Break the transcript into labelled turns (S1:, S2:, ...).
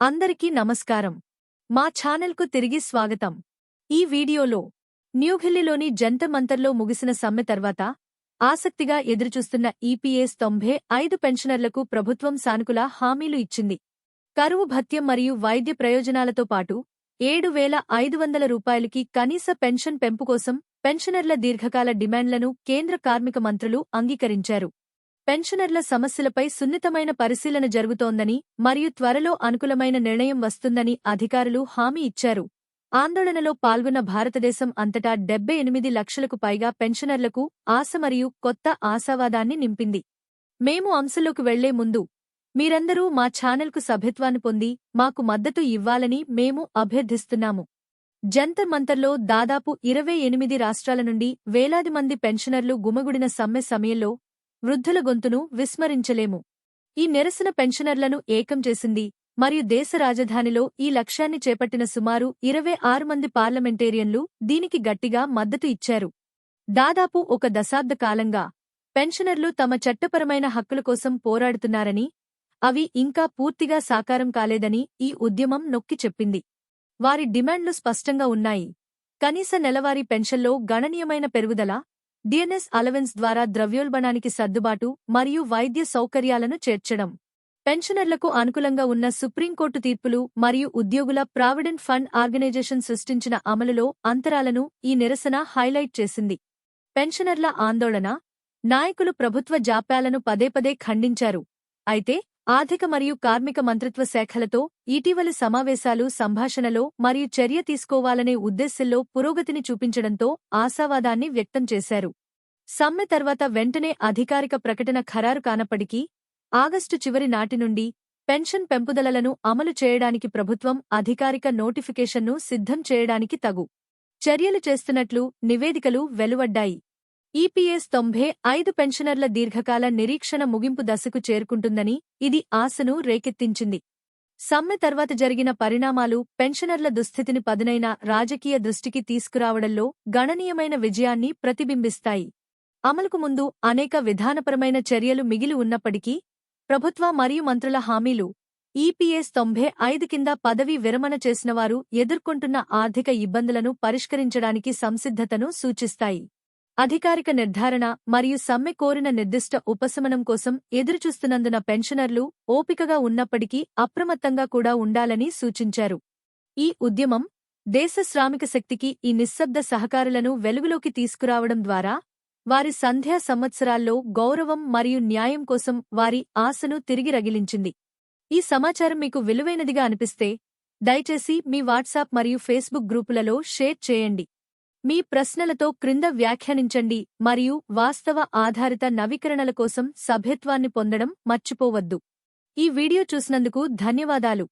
S1: అందరికీ నమస్కారం. మా ఛానల్కు తిరిగి స్వాగతం. ఈ వీడియోలో న్యూఢిల్లీలోని జంతర్ మంతర్లో ముగిసిన సమ్మె తర్వాత ఆసక్తిగా ఎదురుచూస్తున్న ఈపీఎస్ 95 పెన్షనర్లకు ప్రభుత్వం సానుకూల హామీలు ఇచ్చింది. కరువు భత్యం మరియు వైద్య ప్రయోజనాలతో పాటు 7,500 రూపాయలకి కనీస పెన్షన్ పెంపు కోసం పెన్షనర్ల దీర్ఘకాల డిమాండ్లను కేంద్ర కార్మిక మంత్రులు అంగీకరించారు. పెన్షనర్ల సమస్యలపై సున్నితమైన పరిశీలన జరుగుతోందని మరియు త్వరలో అనుకూలమైన నిర్ణయం వస్తుందని అధికారులు హామీ ఇచ్చారు. ఆందోళనలో పాల్గొన్న భారతదేశం అంతటా 78 లక్షలకు పైగా పెన్షనర్లకు ఆశ మరియు కొత్త ఆశావాదాన్ని నింపింది. మేము అంశంలోకి వెళ్లే ముందు మీరందరూ మా ఛానల్కు సభ్యత్వాన్ని పొంది మాకు మద్దతు ఇవ్వాలని మేము అభ్యర్థిస్తున్నాము. జంతర్ మంతర్లో దాదాపు 28 రాష్ట్రాల నుండి వేలాది మంది పెన్షనర్లు గుమిగూడిన సమ్మె సమయంలో వృద్ధుల గొంతును విస్మరించలేము. ఈ నిరసన పెన్షనర్లను ఏకం చేసింది మరియు దేశ రాజధానిలో ఈ లక్ష్యాన్ని చేపట్టిన సుమారు 26 మంది పార్లమెంటేరియన్లు దీనికి గట్టిగా మద్దతు ఇచ్చారు. దాదాపు ఒక దశాబ్ద కాలంగా పెన్షనర్లు తమ చట్టపరమైన హక్కుల కోసం పోరాడుతున్నారని, అవి ఇంకా పూర్తిగా సాకారం కాలేదని ఈ ఉద్యమం నొక్కి చెప్పింది. వారి డిమాండ్లు స్పష్టంగా ఉన్నాయి. కనీస నెలవారీ పెన్షన్లో గణనీయమైన పెరుగుదల, డిఎన్ఎస్ అలవెన్స్ ద్వారా ద్రవ్యోల్బణానికి సర్దుబాటు మరియు వైద్య సౌకర్యాలను చేర్చడం, పెన్షనర్లకు అనుకూలంగా ఉన్న సుప్రీంకోర్టు తీర్పులు మరియు ఉద్యోగుల ప్రావిడెంట్ ఫండ్ ఆర్గనైజేషన్ సృష్టించిన అమలులో అంతరాలను ఈ నిరసన హైలైట్ చేసింది. పెన్షనర్ల ఆందోళన నాయకులు ప్రభుత్వ జాప్యాలను పదేపదే ఖండించారు. అయితే ఆర్థిక మరియు కార్మిక మంత్రిత్వ శాఖలతో ఇటీవలి సమావేశాలు సంభాషణలో మరియు చర్య తీసుకోవాలనే ఉద్దేశ్యంలో పురోగతిని చూపించడంతో ఆశావాదాన్ని వ్యక్తం చేశారు. సమ్మె తర్వాత వెంటనే అధికారిక ప్రకటన ఖరారు కానప్పటికీ ఆగస్టు చివరి నాటి నుండి పెన్షన్ పెంపుదలలను అమలు చేయడానికి ప్రభుత్వం అధికారిక నోటిఫికేషన్ను సిద్ధం చేయడానికి తగు చర్యలు చేస్తున్నట్లు నివేదికలు వెలువడ్డాయి. ఈపీఎస్ 95 పెన్షనర్ల దీర్ఘకాల నిరీక్షణ ముగింపు దశకు చేరుకుంటుందని ఇది ఆశను రేకెత్తించింది. సమ్మె తర్వాత జరిగిన పరిణామాలు పెన్షనర్ల దుస్థితిని పదునైన రాజకీయ దృష్టికి తీసుకురావడంలో గణనీయమైన విజయాన్ని ప్రతిబింబిస్తాయి. అమలుకు ముందు అనేక విధానపరమైన చర్యలు మిగిలి ఉన్నప్పటికీ ప్రభుత్వ మరియు మంత్రుల హామీలు ఈపీఎస్ 95 కింద పదవీ విరమణ చేసినవారు ఎదుర్కొంటున్న ఆర్థిక ఇబ్బందులను పరిష్కరించడానికి సంసిద్ధతను సూచిస్తాయి. అధికారిక నిర్ధారణ మరియు సమ్మె కోరిన నిర్దిష్ట ఉపశమనం కోసం ఎదురుచూస్తున్నందున పెన్షనర్లు ఓపికగా ఉన్నప్పటికీ అప్రమత్తంగా కూడా ఉండాలని సూచించారు. ఈ ఉద్యమం దేశ శ్రామిక శక్తికి ఈ నిశ్శబ్ద సహకారులను వెలుగులోకి తీసుకురావడం ద్వారా వారి సంధ్యా సంవత్సరాల్లో గౌరవం మరియు న్యాయం కోసం వారి ఆశను తిరిగి రగిలించింది. ఈ సమాచారం మీకు విలువైనదిగా అనిపిస్తే దయచేసి మీ వాట్సాప్ మరియు ఫేస్బుక్ గ్రూపులలో షేర్ చేయండి. మీ ప్రశ్నలతో క్రింద వ్యాఖ్యానించండి మరియు వాస్తవ ఆధారిత నవీకరణల కోసం సభ్యత్వాన్ని పొందడం మర్చిపోవద్దు. ఈ వీడియో చూసినందుకు ధన్యవాదాలు.